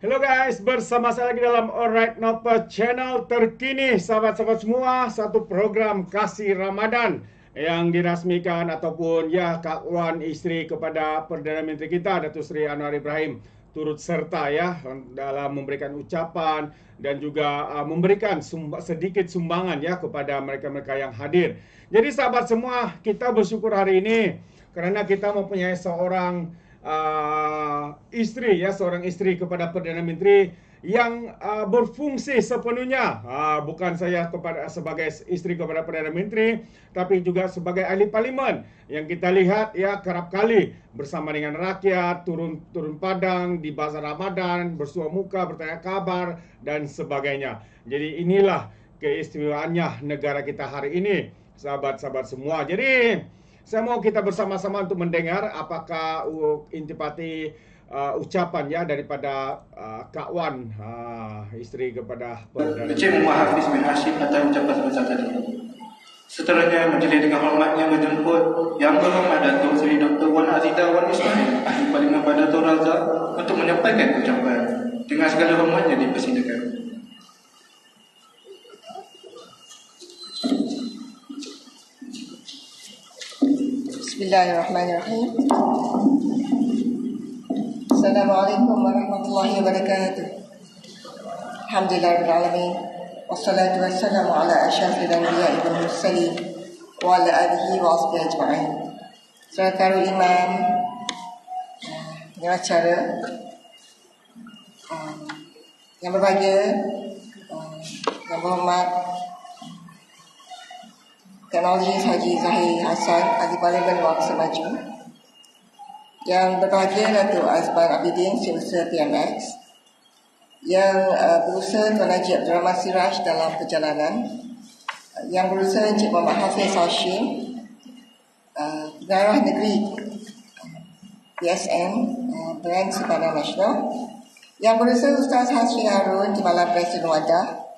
Hello guys, bersama saya lagi dalam Alright Nova Channel terkini. Sahabat-sahabat semua, satu program Kasih Ramadan yang dirasmikan ataupun ya Kak Wan, isteri kepada Perdana Menteri kita Datuk Seri Anwar Ibrahim, turut serta ya dalam memberikan ucapan dan juga memberikan sedikit sumbangan ya kepada mereka-mereka yang hadir. Jadi sahabat semua, kita bersyukur hari ini kerana kita mempunyai seorang isteri ya, seorang isteri kepada Perdana Menteri yang berfungsi sepenuhnya, bukan saya sebagai isteri kepada Perdana Menteri, tapi juga sebagai ahli parlimen yang kita lihat ya kerap kali bersama dengan rakyat, turun padang di bazar Ramadan, bersua muka, bertanya kabar dan sebagainya. Jadi inilah keistimewaannya negara kita hari ini, sahabat-sahabat semua. Jadi saya mau kita bersama-sama untuk mendengar apakah intipati ucapan ya daripada Kak Wan, isteri kepada Perdana Menteri. Encik Muhammad Hafiz bin Hashim atas ucapan sebesar tadi. Seterusnya majlis dengan hormatnya menjemput Yang Berhormat Datuk Seri Dr. Wan Aziza Wan Ismail, Ahli Parlimen Badatul Razak, untuk menyampaikan ucapan. Dengan segala hormatnya dipersilakan. Bismillahirrahmanirrahim. Assalamualaikum warahmatullahi wabarakatuh. Alhamdulillahirabbil alamin. Wassalatu wassalamu ala asyrafil anbiya'i wal mursalin wa ala alihi wa ashabihi ajma'in. Saudara Imam, pengacara yang berbahagia, yang berhormat Teknologi Haji Zahir Hassan, Ahli Parlimen Wangsa Maju, yang berbahagia Datuk Azman Abidin, Setiausaha PMX, yang berusaha Tuan Haji Abdul Rahman Siraj dalam perjalanan, yang berusaha Encik Muhammad Hafiz Hashim, Pengarah Negeri PSN, Bank Simpanan Nasional, yang berusaha Ustaz Hasri Harun, Timbalan Presiden Wadah,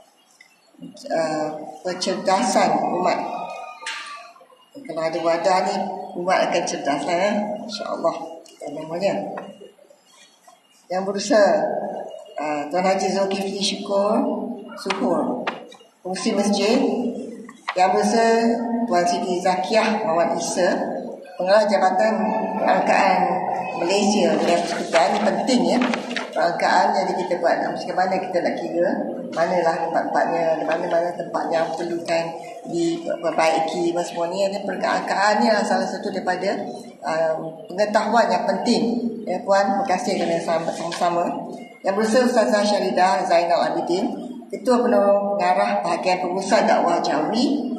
pencerdasan umat. Kalau ada wadah ni, umat akan cerdas lah, insyaAllah. Namanya yang berusaha Tuan Haji Zulkifli Suhur, fungsi masjid, yang berusaha Tuan Siti Zakiyah Muhammad Isa, pengarah Jabatan Perangkaan Malaysia dan Persekutuan. Ini penting ya, perangkaan. Jadi kita buat macam mana kita nak kira manalah tempat-tempatnya, mana-mana tempat yang perlukan diperbaiki, semua ni. Perangkaan ni adalah salah satu daripada pengetahuan yang penting ya Puan. Terima kasih kerana sama-sama. Yang berusaha Ustazah Syaridah Zainal Abidin, Ketua Penolong Pengarah Bahagian Pengurusan Dakwah Jawi,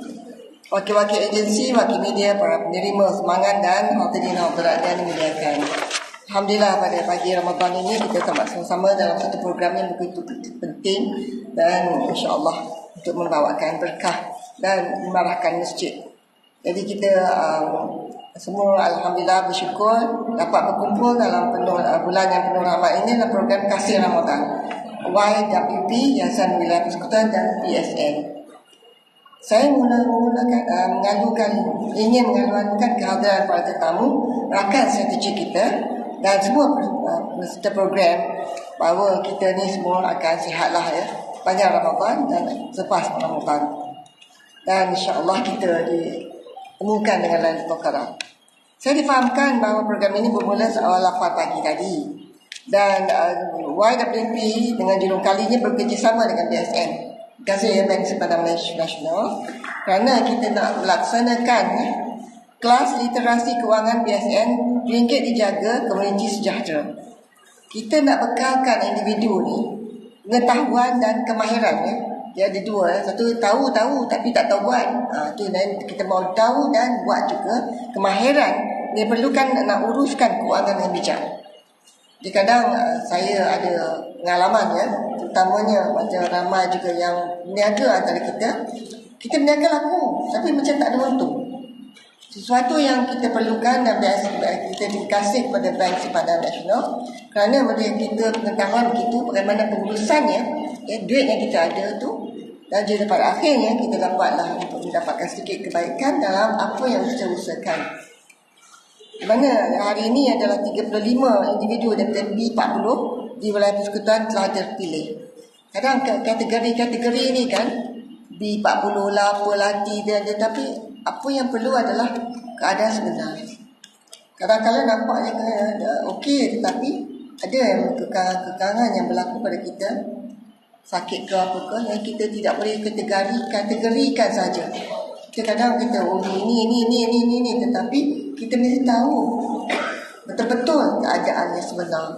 wakil-wakil agensi, wakil media, para penerima semangat dan hadirin hadirat yang dimuliakan. Alhamdulillah pada pagi Ramadan ini kita sama-sama dalam satu program yang begitu penting dan insya-Allah untuk membawakan berkah dan memarahkan masjid. Jadi kita semua alhamdulillah bersyukur dapat berkumpul dalam bulan yang penuh rahmat ini dalam program Kasih Ramadan YWP, Yayasan Wilayah Persekutuan dan PSN. Saya ingin mengalukan kehadiran para tetamu, rakan strategi kita dan semua peserta program bahawa kita ni semua akan sihatlah ya panjang Ramadan dan selepas Ramadan. Dan insya-Allah kita ditemukan dengan Lailatul Qadar. Saya difahamkan bahawa program ini bermula awal 8 pagi tadi. Dan YWP dengan jurung kalinya bekerjasama dengan BSN. Terima kasih Bank Simpanan Nasional kerana kita nak melaksanakan kelas literasi kewangan BSN ringgit dijaga komuniti sejahtera. Kita nak bekalkan individu ni pengetahuan dan kemahiran ya. Dia ada dua, satu tahu tapi tak tahu buat. Tu kita mau tahu dan buat juga. Kemahiran dia perlukan nak uruskan kewangan dengan bijak. Jadi kadang saya ada pengalaman ya, terutamanya macam ramai juga yang berniaga antara kita berniaga laku tapi macam tak ada untung. Sesuatu yang kita perlukan dan biasa kita dikasih kepada Bank Simpanan Nasional kerana bagi kita pengetahuan begitu bagaimana pengurusannya ya, duit yang kita ada tu, dan jadi pada akhirnya kita dapatlah untuk mendapatkan sedikit kebaikan dalam apa yang kita usahakan. Di mana hari ini adalah 35 individu daripada B40 di wilayah persekutuan telah terpilih. Kadang kategori-kategori ini kan B40 lah, apalah tidak, tetapi apa yang perlu adalah keadaan sebenar. Kadang-kadang nampaknya okey, tetapi ada yang kekangan yang berlaku pada kita, sakit ke apa ke, yang kita tidak boleh kategorikan saja. Kita kadang kita ini, tetapi kita mesti tahu betul-betul keadaan yang sebenar.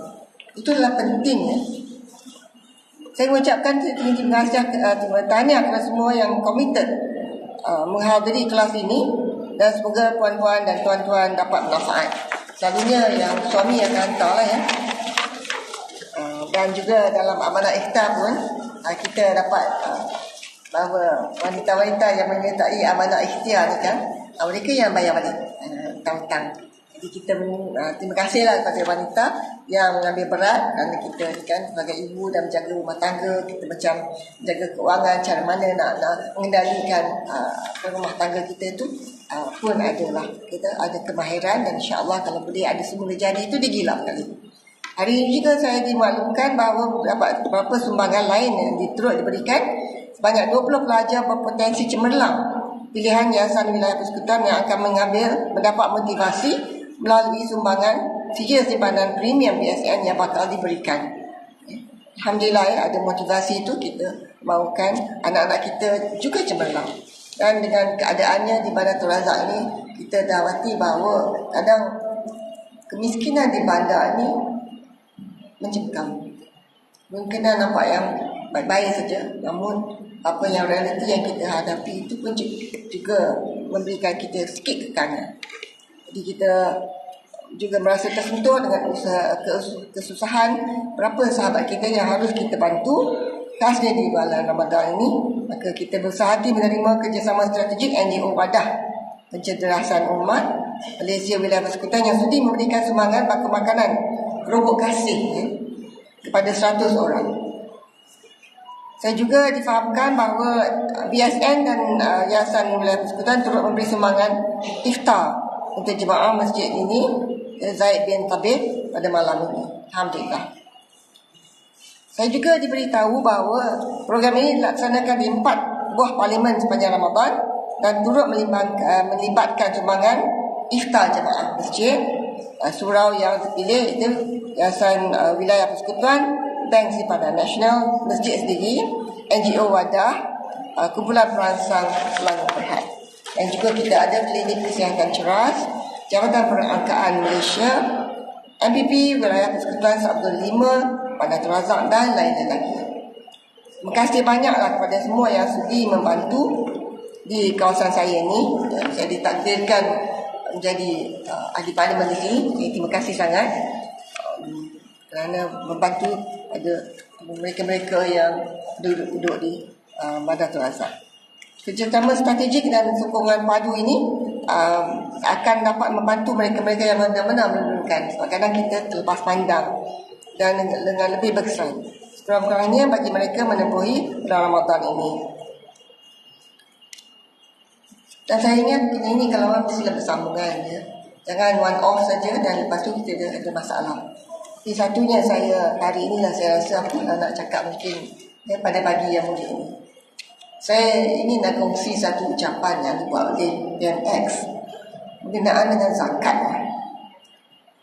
Itu adalah penting ya. Saya mengucapkan terima kasih, tahniah kepada semua yang komited menghadiri kelas ini, dan semoga puan-puan dan tuan-tuan dapat manfaat. Selalunya yang suami akan hantarlah ya. Dan juga dalam amanah ikhtar pun kita dapat bahawa wanita-wanita yang menyertai amanah ikhtiar ni kan, mereka yang bayar balik hutang-hutang. Jadi kita terima kasihlah kepada wanita yang mengambil berat, kerana kita kan sebagai ibu dan menjaga rumah tangga, kita macam menjaga keuangan, cara mana nak mengendalikan rumah tangga kita itu pun adalah kita ada kemahiran, dan insya-Allah kalau boleh ada semula jadi itu digilap kali. Hari ini juga saya dimaklumkan bahawa dapat beberapa sumbangan lain yang turut diberikan. Sebanyak 20 pelajar berpotensi cemerlang pilihan Yayasan Wilayah Persekutuan yang akan mendapat motivasi melalui sumbangan sijil simpanan premium BSN yang bakal diberikan. Alhamdulillah ya, ada motivasi itu, kita mahukan anak-anak kita juga cemerlang. Dan dengan keadaannya di Bandar Razak ini, kita dapati bahawa kadang kemiskinan di bandar ini mencengkam. Mungkin nampak yang baik-baik saja, namun apa yang realiti yang kita hadapi itu pun juga memberikan kita sedikit kekangan. Jadi kita juga merasa tersentuh dengan kesusahan berapa sahabat kita yang harus kita bantu, khasnya di bulan Ramadan ini. Maka kita berusaha hati menerima kerjasama strategik NGO Wadah Pencerdasan Umat Malaysia Wilayah Persekutuan yang sudi memberikan sumbangan baku makanan gerobok kasih kepada 100 orang. Saya juga difahamkan bahawa BSN dan Yayasan Wilayah Persekutuan turut memberi sumbangan iftar untuk jemaah masjid ini, Zaid bin Tabib, pada malam ini. Alhamdulillah. Saya juga diberitahu bahawa program ini dilaksanakan di 4 buah parlimen sepanjang Ramadan dan turut melibatkan sumbangan iftar jemaah masjid. Surau yang terpilih itu Yayasan Wilayah Persekutuan, Bank Simpanan Nasional, Masjid sendiri, NGO Wadah, Kumpulan Perangsang Selangor Berhad. Dan juga kita ada Klinik Kesihatan Ceras, Jabatan Perangkaan Malaysia, MPP Wilayah Persekutuan Sabtu 5, Bandar Razak dan lain-lain lagi. Terima kasih banyaklah kepada semua yang sudi membantu di kawasan saya ini. Saya ditakdirkan menjadi ahli parlimen di sini. Terima kasih sangat kerana membantu ada mereka-mereka yang duduk di Bandar Razak. Kerjasama strategik dan sokongan padu ini akan dapat membantu mereka-mereka yang benar-benar memerlukan. Sebab kadang kita terlepas pandang dan dengan lebih berkesan. Sekurang-kurangnya bagi mereka menempuhi bulan Ramadan ini. Dan saya ingat ini kalau orang mesti bersambungan ya. Jangan one off saja dan lepas tu kita ada masalah. Jadi satunya saya hari inilah saya rasa apa nak cakap mungkin pada pagi yang mulia ini. Saya ini nak kongsi satu ucapan yang dibuat oleh BMX berkenaan dengan zakat.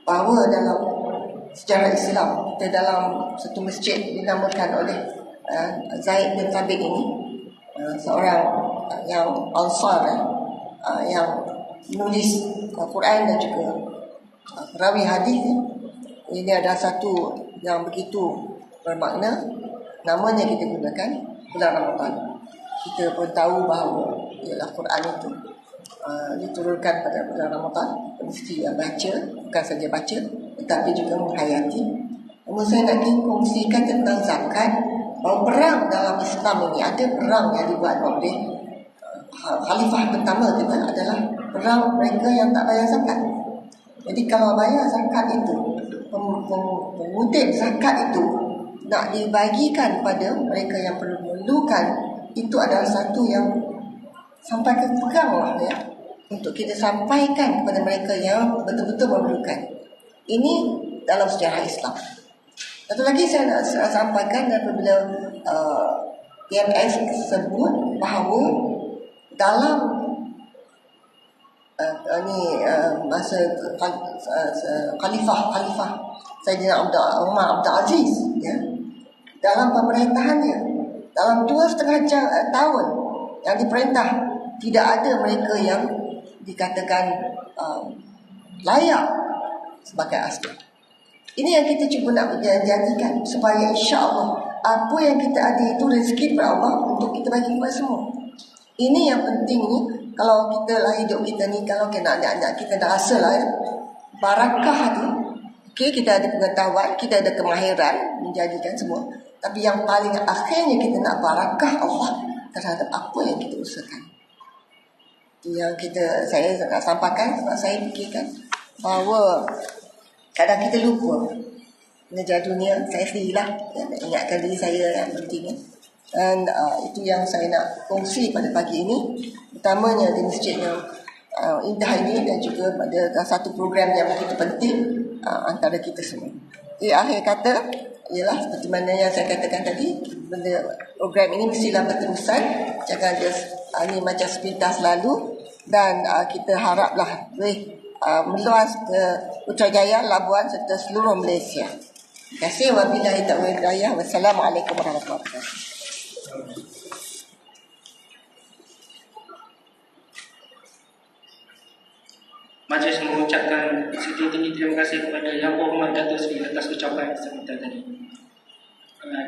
Bahawa dalam sejarah Islam, kita dalam satu masjid dinamakan oleh Zaid bin Thabit ini, seorang yang Ansar yang menulis Al-Quran dan juga perawi hadis. Ini adalah satu yang begitu bermakna. Namanya kita gunakan bulan Ramadan. Kita pun tahu bahawa ialah Quran itu diturunkan pada bulan Ramadan. Mesti baca, bukan saja baca, tetapi juga menghayati. Namun saya nak kongsikan tentang zakat. Bahawa perang dalam Islam ini, ada perang yang dibuat oleh Khalifah pertama kita adalah perang mereka yang tak bayar zakat. Jadi kalau bayar zakat itu, pengutip zakat itu nak dibagikan kepada mereka yang memerlukan, itu adalah satu yang sampai ke perang lah ya, untuk kita sampaikan kepada mereka yang betul-betul memerlukan. Ini dalam sejarah Islam. Satu lagi saya nak sampaikan apabila PMS sebut bahawa dalam masa Khalifah Saidina Umar Abdul Aziz, ya, dalam pemerintahannya dalam 2,5 tahun yang diperintah, tidak ada mereka yang dikatakan layak sebagai askar. Ini yang kita cuba nak janjikan, supaya insya-Allah apa yang kita ada itu rezeki daripada Allah untuk kita bagi kepada semua. Ini yang penting ni. Kalau kita lah hidup kita ni, kalau kita anak-anak kita dah rasa lah, ya, barakah tu. Okay, kita ada pengetahuan, kita ada kemahiran menjadikan semua. Tapi yang paling akhirnya kita nak barakah Allah terhadap apa yang kita usahakan. Itu yang saya nak sampaikan, sebab saya fikirkan bahawa kadang kita lupa mengejar dunia. Saya sendirilah yang nak ingatkan diri saya yang penting. Dan itu yang saya nak kongsi pada pagi ini, utamanya di masjid yang indah ini, dan juga pada satu program yang begitu penting antara kita semua. Akhir kata ialah seperti mana yang saya katakan tadi, benda program ini mestilah berterusan, jangan dia ini macam sepintas lalu, dan kita haraplah boleh meluas ke Putrajaya, Labuan serta seluruh Malaysia. Terima kasih. Wabillahi taufiq wal hidayah. Wassalamualaikum warahmatullahi wabarakatuh. Majlis mengucapkan setinggi-tinggi terima kasih kepada Yang Berhormat Datuk Seri atas ucapan sebentar tadi.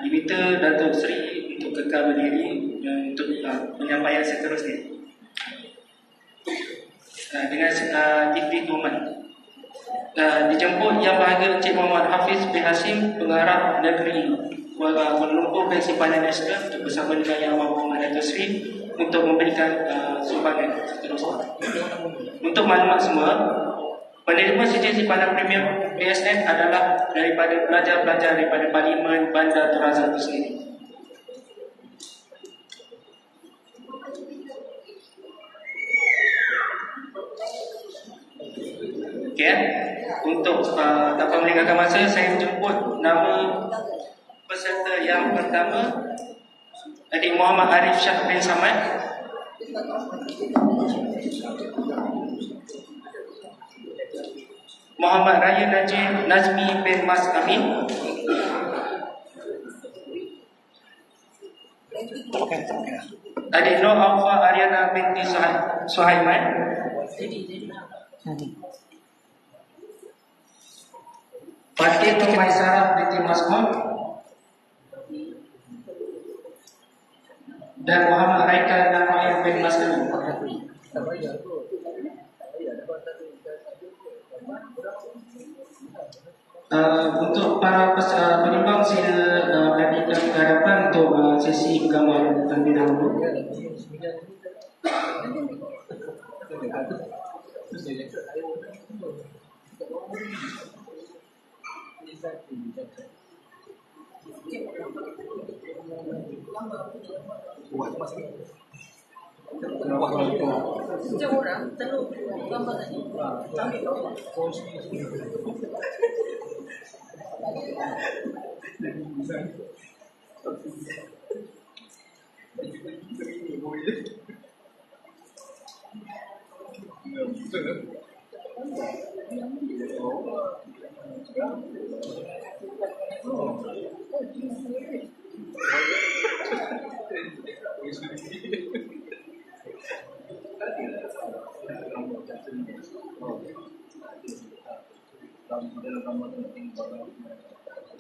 Diminta Datuk Seri untuk kekal berdiri untuk penyampaian seterusnya. Dengan diberi hormat. Dijemput Yang Berbahagia Encik Muhammad Hafiz bin Hashim, Pengarah Negeri Kuala Lumpur Bank Simpanan Nasional, bersama dengan Yang Berhormat Datuk Seri untuk memberikan sumbangan seterusnya. Untuk maklumat semua, penerima sijil simpanan premium BSN adalah daripada pelajar-pelajar daripada Parlimen Bandar Terazan itu sendiri. Okey, untuk tanpa melengahkan masa, saya menjemput nama peserta yang pertama, Adik Muhammad Arif Shah bin Samad. Muhammad Raya Nazmi bin Mas Amin. Adik Nur Alfa Ariana binti Suhaiman. Fatih Nur Maisarah binti Mas'ud. Dan Muhammad Haikal Namayan bin Mas Amin. Untuk para penyumbang, sila berikan harapan untuk sesi gambar terlebih dahulu. Sejauh orang telur gambar tadi.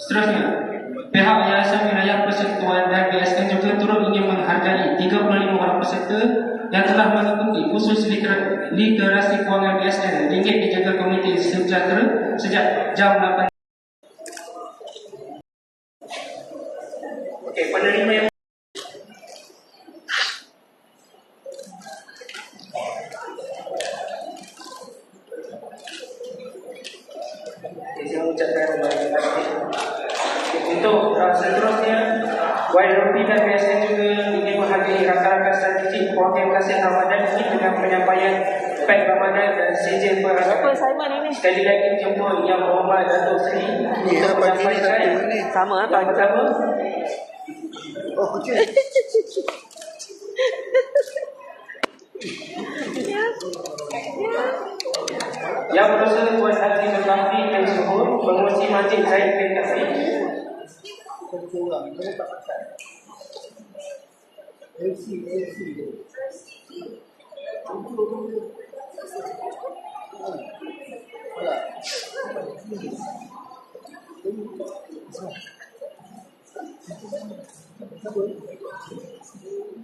Seterusnya, pihak Yayasan Wilayah Persekutuan dan BSN juga turut ingin menghargai 35 orang peserta yang telah mengikuti kursus literasi kewangan BSN Ringgit Dijaga Komuniti Sejahtera sejak jam 8. Okey, penerima yang saya ucapkan terima kasih. Untuk seterusnya, YLP dan BSN juga ingin menghargai rakan-rakan strategik Program Kasih Ramadan ini dengan penyampaian Dapat Ramadan dan Sijil berharap Apa Simon ini? sekali lagi jemput Yang Berhormat Datuk Seri. Ya, pagi ni satu ni. Sama Yang apa? pertama, Oh, kucing. Yang berusaha Tuan Haji Mekasi dan Suhur, Pengurusi Masjid Zaid bin Kasih.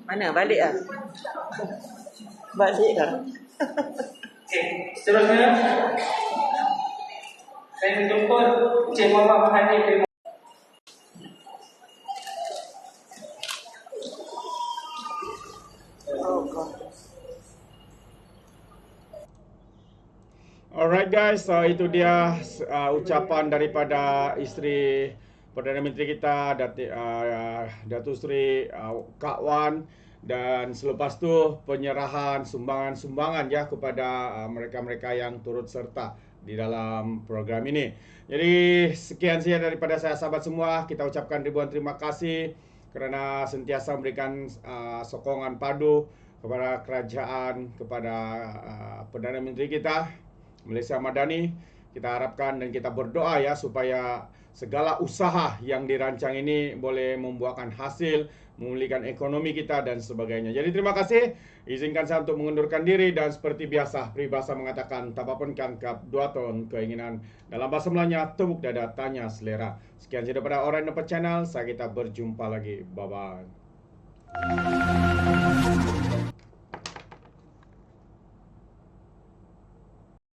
Mana? Balik ah? Balik dah. Okey, seterusnya saya menjemput Encik Muhammad Mahathir dari Alright guys, so itu dia ucapan daripada isteri Perdana Menteri kita Datuk Seri Kak Wan, dan selepas tu penyerahan sumbangan-sumbangan ya kepada mereka-mereka yang turut serta di dalam program ini. Jadi sekian saja daripada saya sahabat semua, kita ucapkan ribuan terima kasih kerana sentiasa memberikan sokongan padu kepada kerajaan, kepada Perdana Menteri kita Malaysia Madani. Kita harapkan dan kita berdoa ya supaya segala usaha yang dirancang ini boleh membuahkan hasil, memulihkan ekonomi kita dan sebagainya. Jadi terima kasih. Izinkan saya untuk mengundurkan diri, dan seperti biasa peribahasa mengatakan tapapun kangkap dua ton keinginan. Dalam bahasa Melayunya tepuk dada tanya selera. Sekian saja daripada Orang Dapat Channel. Saya kita berjumpa lagi. Bye bye.